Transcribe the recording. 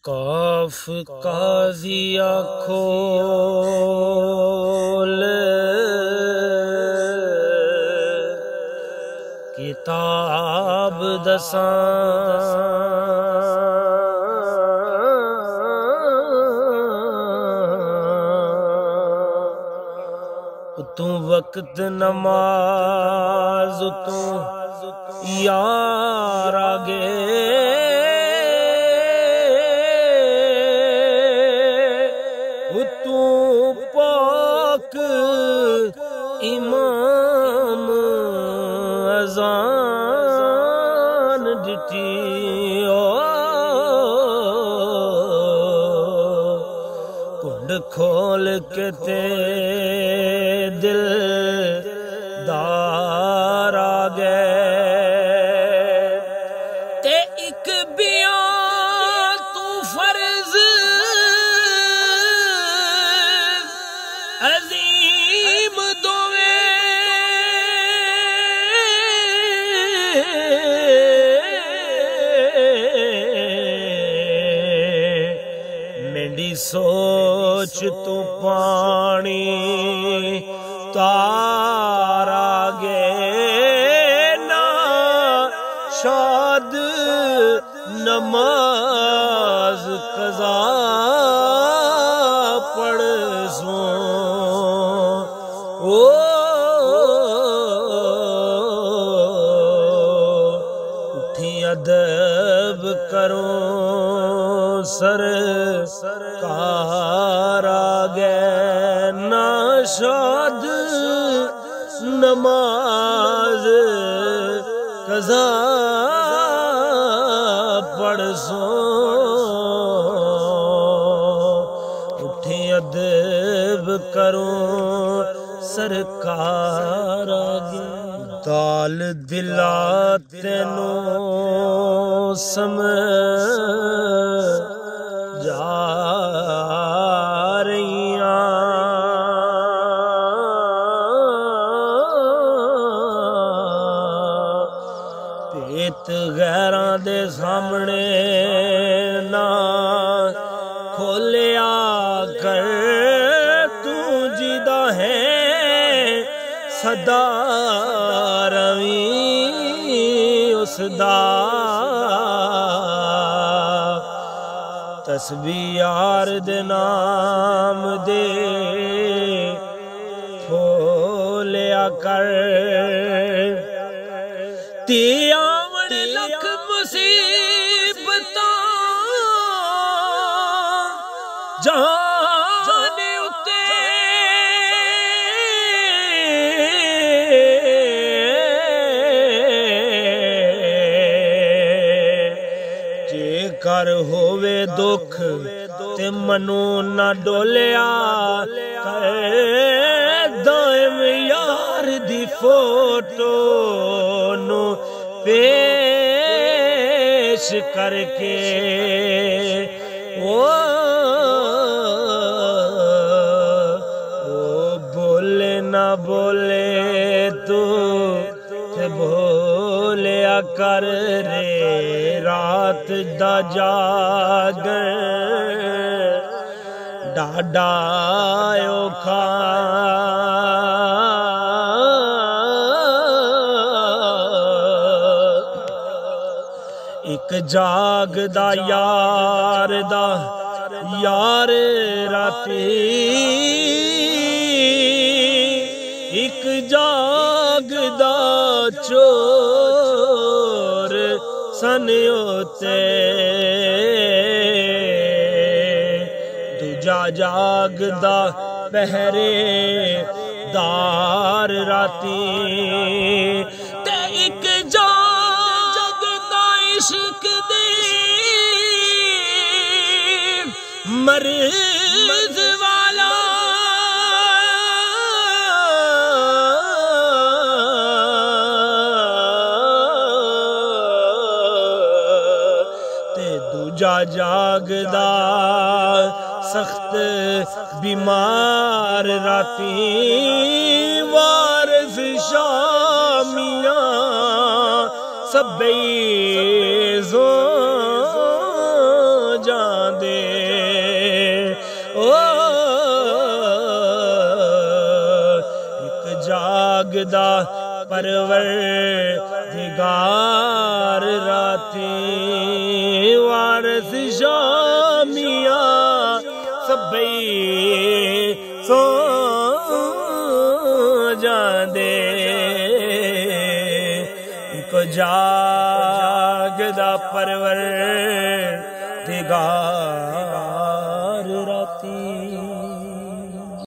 کاف قاضی کھول کتاب دساں تو وقت نماز تو یار آگے تو پاک امام اذان ڈٹی کنڈ کھول کے تے دل دار آگے تے ایک بیان تو فرض عظیم دوے میری سوچ تو پانی تار آگے نا شاد نماز قضا پڑھ سوں اٹھی ادب کروں سرکار آگے نا شاد نماز قضا پڑھ سوں اٹھی ادب کروں سرکار آگے دال دلا تینوں سمجھا رہیاں پیت غیراں دے سامنے نہ کھولیا کر تو جیدہ ہے صدا روی اس دا تسبیح یار دے نام دے کھولیا کر تی آوڑ لکھ مصیبتاں جہان اتے جے کر ہووے دکھ تے منو نہ ڈولیا کر دائم یار دی فوٹو نو پیش کر کے بولے نہ بولے تو تے بولیا کر رے رات دا جاگن ڈاڈا اوکھا ایک جاگ دا یار راتی ایک جاگ دا چور سن ہوتے دوجا جاگ دا پہرے دار راتی تے ایک جاگ دا عشق دی مرض والا تے دوجا جاگدا سخت بیمار راتی وارث شامیاں سبئی زو جان جاندے او ایک جاگدا پروردگار راتیں وارث شامیاں سبھی سو جاندے ایک جاگدا پروردگار